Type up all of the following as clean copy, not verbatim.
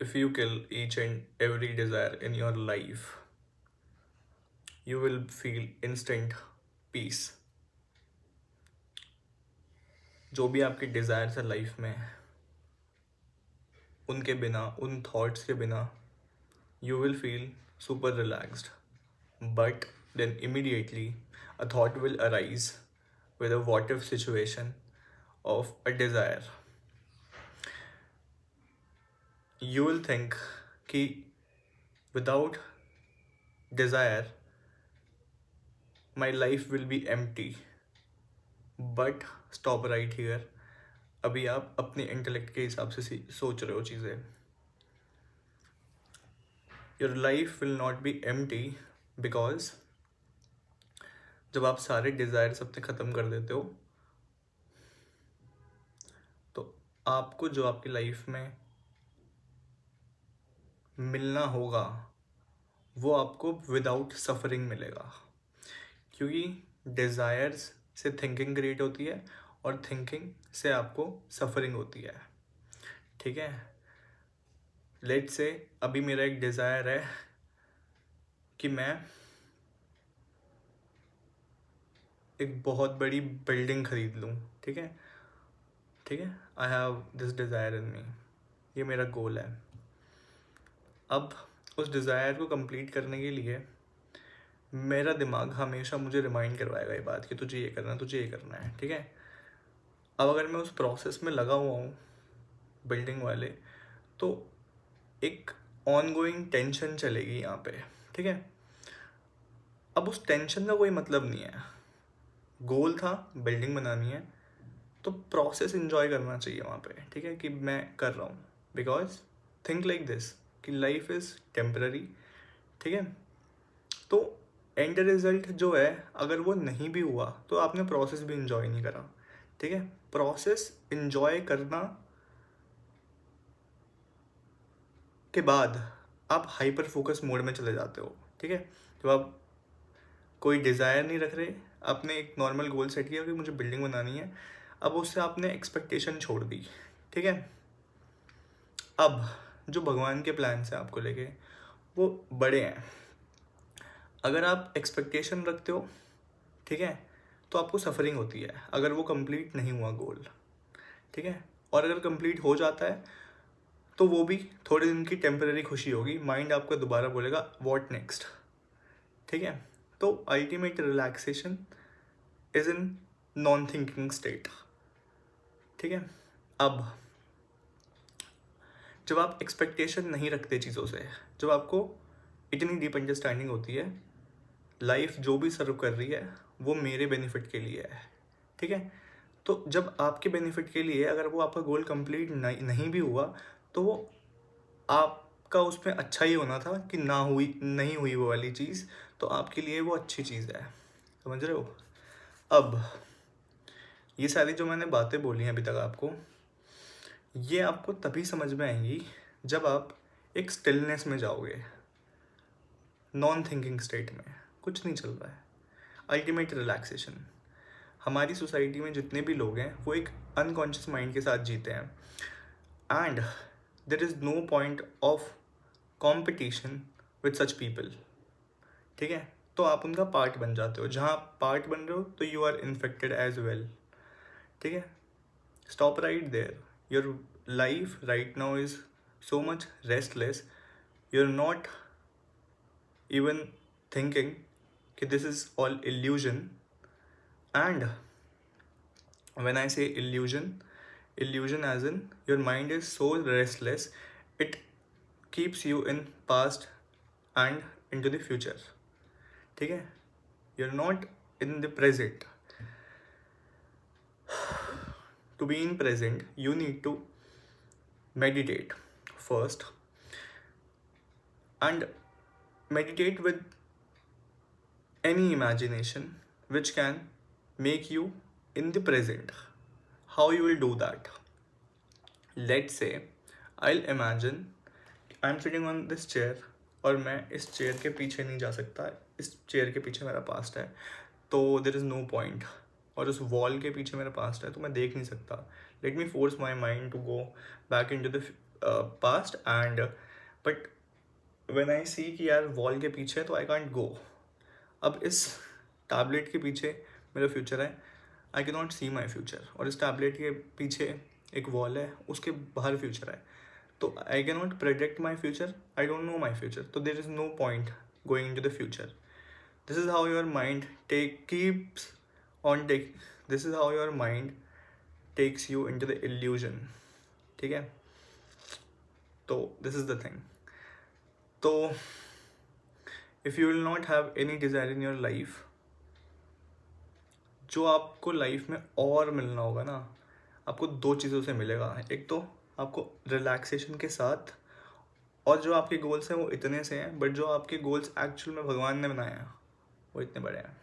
if you kill each and every desire in your life, you will feel instant peace. जो भी आपके desires है life में, उनके बिना, उन थॉट्स के बिना, you will feel super relaxed. But then immediately a thought will arise with a what if situation of a desire. You will think कि without desire my life will be empty. But stop right here. अभी आप अपने intellect के हिसाब से सोच रहे हो चीज़ें. Your life will not be empty because जब आप सारे डिज़ायर्स अपने ख़त्म कर देते हो तो आपको जो आपकी लाइफ में मिलना होगा वो आपको विदाउट सफरिंग मिलेगा. क्योंकि डिज़ायर्स से थिंकिंग क्रिएट होती है और थिंकिंग से आपको सफरिंग होती है. ठीक है. लेट्स से अभी मेरा एक डिज़ायर है कि मैं एक बहुत बड़ी बिल्डिंग खरीद लूँ. ठीक है. ठीक है. आई हैव दिस डिज़ायर इन मी. ये मेरा गोल है. अब उस डिज़ायर को कंप्लीट करने के लिए मेरा दिमाग हमेशा मुझे रिमाइंड करवाएगा ये बात कि तुझे ये करना है, तुझे ये करना है. ठीक है. अब अगर मैं उस प्रोसेस में लगा हुआ हूँ बिल्डिंग वाले, तो एक ऑनगोइंग टेंशन चलेगी यहाँ पे. ठीक है. अब उस टेंशन का कोई मतलब नहीं है. गोल था बिल्डिंग बनानी है, तो प्रोसेस इन्जॉय करना चाहिए वहाँ पे. ठीक है. कि मैं कर रहा हूँ. बिकॉज थिंक लाइक दिस कि लाइफ इज़ टेम्पररी. ठीक है. तो एंड रिजल्ट जो है अगर वो नहीं भी हुआ तो आपने प्रोसेस भी इन्जॉय नहीं करा. ठीक है. प्रोसेस इन्जॉय करना के बाद आप हाइपर फोकस मोड में चले जाते हो. ठीक है. जब आप कोई डिज़ायर नहीं रख रहे, आपने एक नॉर्मल गोल सेट किया कि मुझे बिल्डिंग बनानी है, अब उससे आपने एक्सपेक्टेशन छोड़ दी. ठीक है. अब जो भगवान के प्लान्स हैं आपको लेके वो बड़े हैं. अगर आप एक्सपेक्टेशन रखते हो, ठीक है, तो आपको सफरिंग होती है अगर वो कंप्लीट नहीं हुआ गोल. ठीक है. और अगर कंप्लीट हो जाता है तो वो भी थोड़े दिन की टेम्पररी खुशी होगी. माइंड आपको दोबारा बोलेगा व्हाट नेक्स्ट. ठीक है. तो ultimate relaxation is in non thinking state. ठीक है. अब जब आप एक्सपेक्टेशन नहीं रखते चीज़ों से, जब आपको इतनी डीप अंडरस्टैंडिंग होती है लाइफ जो भी सर्व कर रही है वो मेरे बेनिफिट के लिए है. ठीक है. तो जब आपके बेनिफिट के लिए अगर वो आपका गोल कंप्लीट नहीं भी हुआ तो वो आपका उसमें अच्छा ही होना था कि नहीं हुई वो वाली चीज़, तो आपके लिए वो अच्छी चीज़ है. समझ रहे हो. अब ये सारी जो मैंने बातें बोली हैं अभी तक आपको, ये आपको तभी समझ में आएंगी जब आप एक स्टिलनेस में जाओगे, नॉन थिंकिंग स्टेट में, कुछ नहीं चल रहा है, अल्टीमेट रिलैक्सेशन. हमारी सोसाइटी में जितने भी लोग हैं वो एक अनकॉन्शियस माइंड के साथ जीते हैं and there is no point of competition with such people. ठीक है. तो आप उनका पार्ट बन जाते हो. जहाँ आप पार्ट बन रहे हो तो you are infected as well. ठीक है. Stop right there. Your life right now is so much restless. You are not even thinking कि this is all illusion. And when I say illusion as in your mind is so restless, it keeps you in past and into the future. ठीक है. You're not in the present. To be in present you need to meditate first, and meditate with any imagination which can make you in the present. How you will do that? Let's say I'll imagine I'm sitting on this chair और मैं इस chair के पीछे नहीं जा सकता. इस chair के पीछे मेरा पास्ट है तो देयर इज़ नो पॉइंट. और उस वॉल के पीछे मेरा पास्ट है तो मैं देख नहीं सकता. Let me force my mind to go back into the past and but when I see कि यार वॉल के पीछे है तो आई कांट गो. अब इस टैबलेट के पीछे मेरा फ्यूचर है, I can not see my future. और इस टैबलेट के पीछे एक वॉल है, उसके बाहर फ्यूचर है. तो I can not predict my future, I don't know my future. तो there is no point going into the future. This is how your mind keeps on take this is how your mind takes you into the illusion. ठीक है, तो this is the thing. तो if you will not have any desire in your life, जो आपको life में और मिलना होगा ना, आपको दो चीज़ों से मिलेगा. एक तो आपको रिलैक्सेशन के साथ, और जो आपके गोल्स हैं वो इतने से हैं, बट जो आपके गोल्स एक्चुअल में भगवान ने बनाए हैं वो इतने बड़े हैं.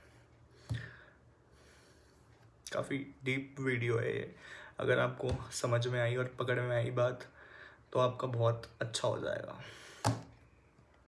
काफ़ी डीप वीडियो है ये. अगर आपको समझ में आई और पकड़ में आई बात तो आपका बहुत अच्छा हो जाएगा.